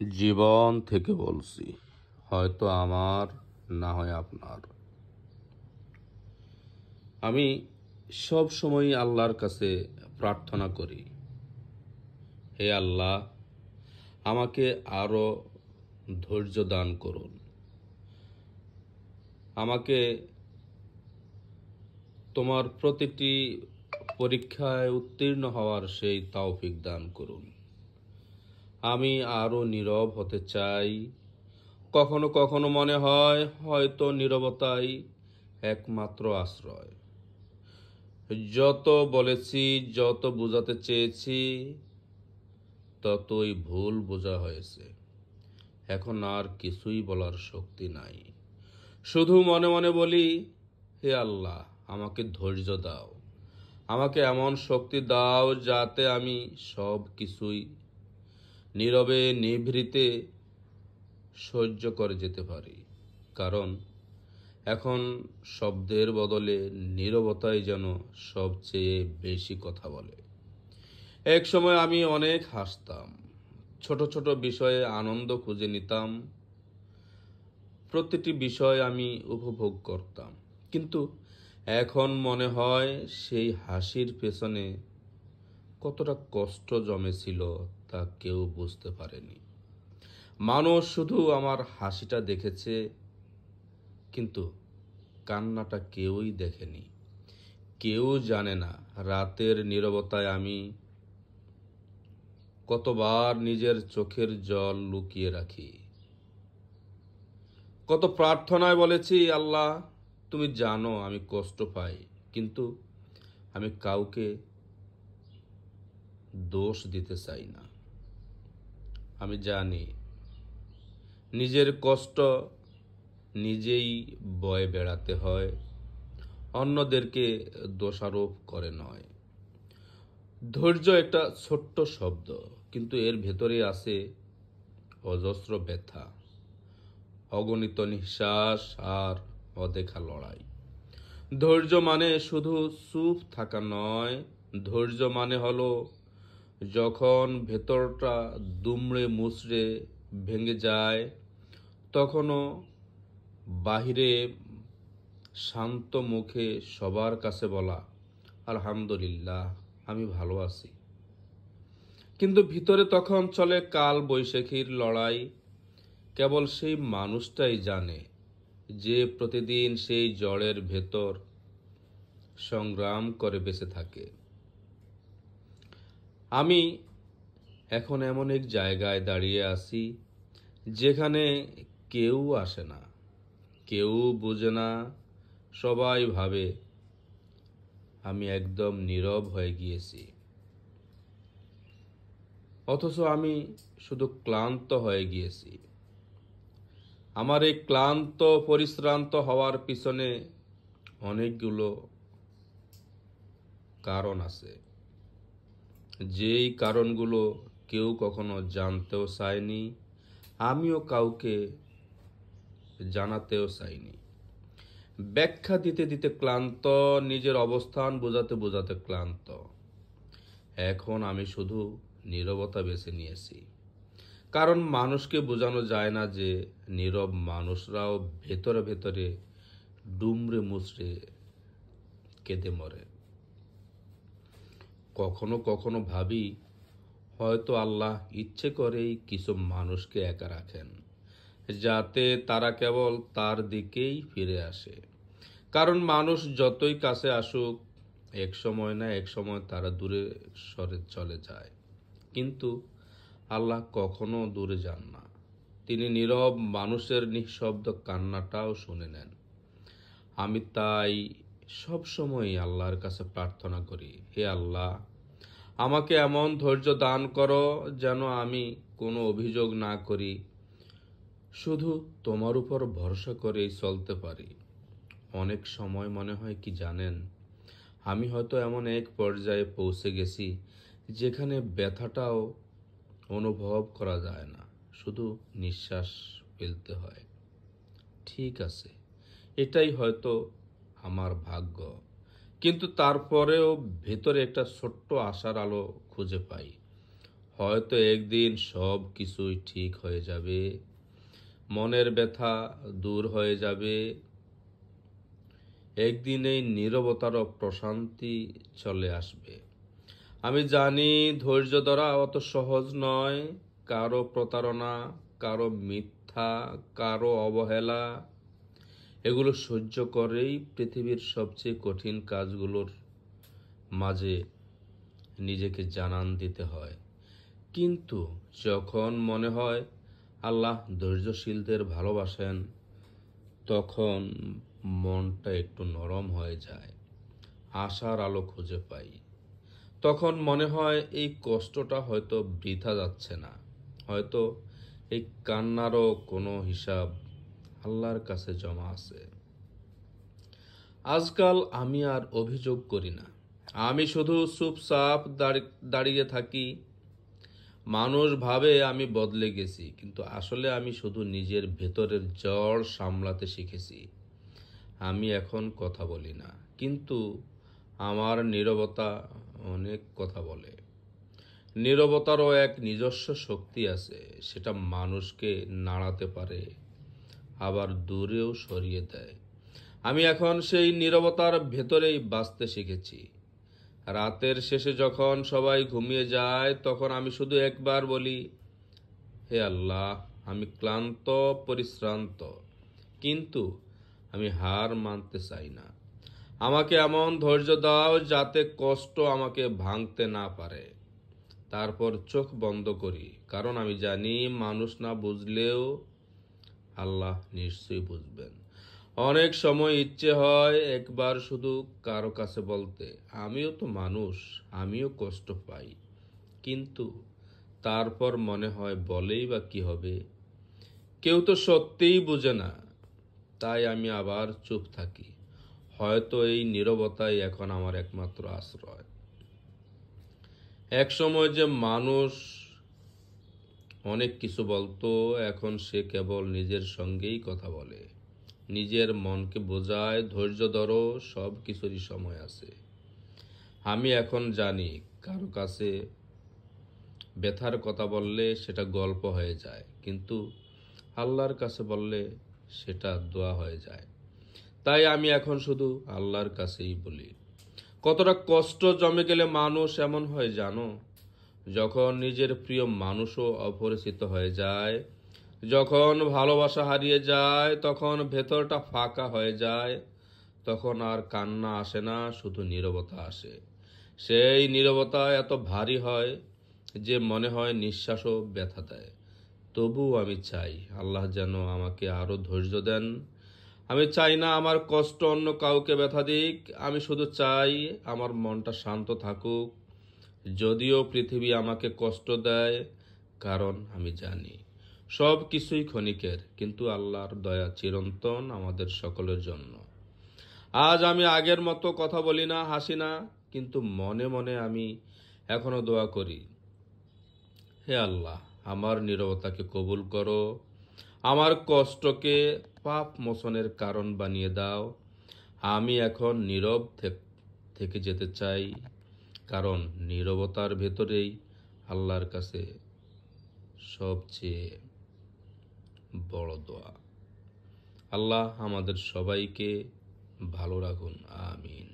জীবন থেকে বলছি, হয়তো আমার, না হয় আপনার। আমি সব সময় আল্লাহর কাছে প্রার্থনা করি, হে আল্লাহ, আমাকে আরো ধৈর্য দান করুন, আমাকে তোমার প্রতিটি পরীক্ষায় উত্তীর্ণ হওয়ার সেই তৌফিক দান করুন। আমি আরো নীরব হতে চাই। কখনো কখনো মনে হয় হয়তো নীরবতাই একমাত্র আশ্রয়। যত বলেছি, যত বোঝাতে চেয়েছি, ততই ভুল বোঝা হয়েছে। এখন আর কিছুই বলার শক্তি নাই। শুধু মনে মনে বলি, হে আল্লাহ, আমাকে ধৈর্য দাও, আমাকে এমন শক্তি দাও যাতে আমি সব কিছুই নীরবে নিভৃতে সহ্য করে যেতে পারি। কারণ এখন শব্দের বদলে নীরবতাই যেন সবচেয়ে বেশি কথা বলে। এক সময় আমি অনেক হাসতাম, ছোট ছোট বিষয়ে আনন্দ খুঁজে নিতাম, প্রতিটি বিষয় আমি উপভোগ করতাম। কিন্তু এখন মনে হয় সেই হাসির পেছনে কতটা কষ্ট জমেছিল তা কেউ বুঝতে পারেনি। মানুষ শুধু আমার হাসিটা দেখেছে, কিন্তু কান্নাটা কেউই দেখেনি। কেউ জানে না রাতের নীরবতায় আমি কতবার নিজের চোখের জল লুকিয়ে রাখি। কত প্রার্থনায় বলেছি, আল্লাহ, তুমি জানো আমি কষ্ট পাই, কিন্তু আমি কাউকে দোষ দিতে চাই না। আমি জানি নিজের কষ্ট নিজেই বয়ে বেড়াতে হয়, অন্যদেরকে দোষারোপ করে নয়। ধৈর্য একটা ছোট্ট শব্দ, কিন্তু এর ভেতরে আছে অজস্র ব্যথা, অগণিত নিঃশ্বাস আর অদেখা লড়াই। ধৈর্য মানে শুধু চুপ থাকা নয়, ধৈর্য মানে হলো যখন ভেতরটা দুমড়ে মুচড়ে ভেঙে যায়, তখনও বাহিরে শান্ত মুখে সবার কাছে বলা, আলহামদুলিল্লাহ, আমি ভালো আছি। কিন্তু ভিতরে তখন চলে কাল বৈশাখীর লড়াই। কেবল সেই মানুষটাই জানে যে প্রতিদিন সেই ঝড়ের ভেতর সংগ্রাম করে বেঁচে থাকে। আমি এখন এমন এক জায়গায় দাঁড়িয়ে আছি যেখানে কেউ আসে না, কেউ বোঝে না, সবাই ভাবে আমি একদম নীরব হয়ে গিয়েছি। অথচ আমি শুধু ক্লান্ত হয়ে গিয়েছি। আমার এই ক্লান্ত পরিশ্রান্ত হওয়ার পিছনে অনেকগুলো কারণ আছে, যেই কারণগুলো কেউ কখনো জানতেও চায়নি, আমিও কাউকে জানাতেও চাইনি। ব্যাখ্যা দিতে দিতে ক্লান্ত, নিজের অবস্থান বোঝাতে বোঝাতে ক্লান্ত। এখন আমি শুধু নীরবতা বেছে নিয়েছি, কারণ মানুষকে বোঝানো যায় না যে নীরব মানুষরাও ভেতরে ভেতরে ডুমরে মুচড়ে কেঁদে মরে। কখনো কখনো ভাবি, হয়তো আল্লাহ ইচ্ছে করেই কিছু মানুষকে একা রাখেন, যাতে তারা কেবল তার দিকেই ফিরে আসে। কারণ মানুষ যতই কাছে আসুক, এক সময় না এক সময় তারা দূরে সরে চলে যায়। কিন্তু আল্লাহ কখনো দূরে যান না। তিনি নীরব মানুষের নিঃশব্দ কান্নাটাও শুনে নেন। আমি তাই সব সময় আল্লাহর কাছে প্রার্থনা করি, হে আল্লাহ, আমাকে এমন ধৈর্য দান করো যেন আমি কোনো অভিযোগ না করি, শুধু তোমার উপর ভরসা করেই চলতে পারি। অনেক সময় মনে হয় কি জানেন, আমি হয়তো এমন এক পর্যায়ে পৌঁছে গেছি যেখানে ব্যথাটাও অনুভব করা যায় না, শুধু নিঃশ্বাস ফেলতে হয়। ঠিক আছে, এটাই হয়তো আমার ভাগ্য। কিন্তু তারপরেও ভেতরে একটা ছোট্ট আশার আলো খুঁজে পাই। হয়তো একদিন সব কিছুই ঠিক হয়ে যাবে, মনের ব্যথা দূর হয়ে যাবে। একদিন এই নীরবতারও প্রশান্তি চলে আসবে। আমি জানি ধৈর্য ধরা অত সহজ নয়। কারো প্রতারণা, কারো মিথ্যা, কারো অবহেলা, এগুলো সহ্য করেই পৃথিবীর সবচেয়ে কঠিন কাজগুলোর মাঝে নিজেকে জানান দিতে হয়। কিন্তু যখন মনে হয় আল্লাহ ধৈর্যশীলদের ভালোবাসেন, তখন মনটা একটু নরম হয়ে যায়, আশার আলো খুঁজে পাই। তখন মনে হয় এই কষ্টটা হয়তো বৃথা যাচ্ছে না, হয়তো এই কান্নারও কোনো হিসাব আল্লাহর কাছে জমা আছে। আজকাল আমি আর অভিযোগ করি না, আমি শুধু চুপচাপ দাঁড়িয়ে থাকি। মানুষ ভাবে আমি বদলে গেছি, কিন্তু আসলে আমি শুধু নিজের ভেতরের জ্বর সামলাতে শিখেছি। আমি এখন কথা বলি না, কিন্তু আমার নীরবতা অনেক কথা বলে। নীরবতারও এক নিজস্ব শক্তি আছে, সেটা মানুষকে নাড়াতে পারে, আবার দূরেও সরিয়ে দেয়। আমি এখন সেই নীরবতার ভেতরেই বাঁচতে শিখেছি। রাতের শেষে যখন সবাই ঘুমিয়ে যায়, তখন আমি শুধু একবার বলি, হে আল্লাহ, আমি ক্লান্ত, পরিশ্রান্ত, কিন্তু আমি হার মানতে চাই না। আমাকে এমন ধৈর্য দাও যাতে কষ্ট আমাকে ভাঙতে না পারে। তারপর চোখ বন্ধ করি, কারণ আমি জানি মানুষ না বুঝলেও আল্লাহ নিশ্চয়ই বুঝবেন। অনেক সময় ইচ্ছে হয় একবার শুধু কারো কাছে বলতে, আমিও তো মানুষ, আমিও কষ্ট পাই। কিন্তু তারপর মনে হয় বলেই বা কি হবে, কেউ তো সত্যিই বুঝে না। তাই আমি আবার চুপ থাকি। হয়তো এই নীরবতাই এখন আমার একমাত্র আশ্রয়। এক সময় যে মানুষ অনেক কিছু বলতো, এখন সে কেবল নিজের সঙ্গেই কথা বলে, নিজের মনকে বোঝায়, ধৈর্য ধরো, সব কিছুরই সময় আছে। আমি এখন জানি কারো কাছে ব্যথার কথা বললে সেটা গল্প হয়ে যায়, কিন্তু আল্লাহর কাছে বললে সেটা দোয়া হয়ে যায়। তাই আমি এখন শুধু আল্লাহর কাছেই বলি। কতটা কষ্ট জমে গেলে মানুষ এমন হয় জানো? যখন নিজের প্রিয় মানুষও অপরিচিত হয়ে যায়, যখন ভালোবাসা হারিয়ে যায়, তখন ভেতরটা ফাঁকা হয়ে যায়। তখন আর কান্না আসে না, শুধু নীরবতা আসে। সেই নীরবতা এত ভারী হয় যে মনে হয় নিঃশ্বাসও ব্যথা দেয়। তবুও আমি চাই আল্লাহ যেন আমাকে আরো ধৈর্য দেন। আমি চাই না আমার কষ্ট অন্য কাউকে ব্যথা দিক, আমি শুধু চাই আমার মনটা শান্ত থাকুক। যদিও পৃথিবী আমাকে কষ্ট দেয়, কারণ আমি জানি সব কিছুই ক্ষণিকের, কিন্তু আল্লাহর দয়া চিরন্তন আমাদের সকলের জন্য। আজ আমি আগের মতো কথা বলি না, হাসি না, কিন্তু মনে মনে আমি এখনো দোয়া করি, হে আল্লাহ, আমার নীরবতাকে কবুল করো, আমার কষ্টকে পাপ মোচনের কারণ বানিয়ে দাও। আমি এখন নীরব থেকে যেতে চাই, কারণ নীরবতার ভেতরেই আল্লাহর কাছে সবচেয়ে বড় দোয়া। আল্লাহ আমাদের সবাইকে ভালো রাখুন, আমিন।